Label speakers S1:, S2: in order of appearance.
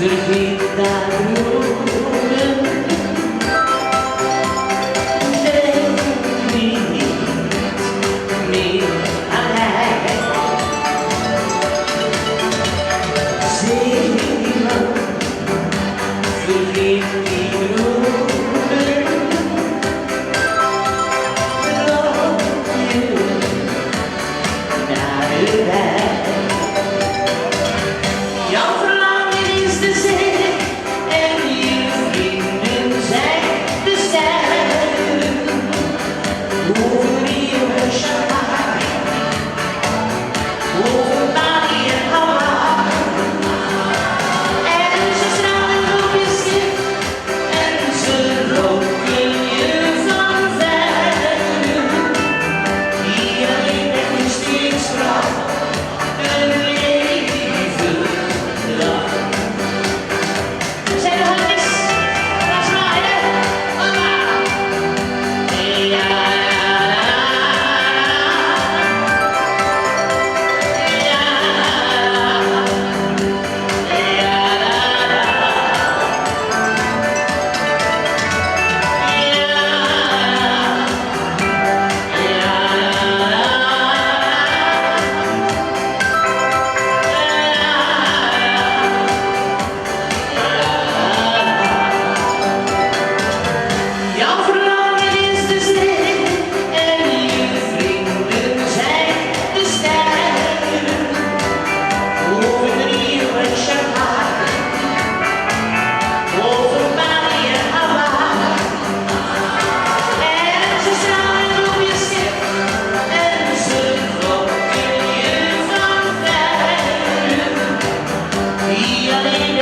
S1: vergeet daarover. Denk niet meer aan mij. Zeeman, vergeet die roepen. Loop je naar de wijk. Jouw verlangen is de zee en je vrienden zijn de sterren. Over Rio en Shanghai, over Bali en Hawaii. En ze stralen op je schip en ze roken je van ver. Hier alleen met je steeksvrouw een leven lang. Zijn de handjes? Laat zwaaien. Hola! Ja, jouw verlangen is de zee en je vrienden zijn de sterren. Over Rio en Shanghai, over Bali en Hawaii. En ze stralen op je schip en ze lokken je van ver. Wie alleen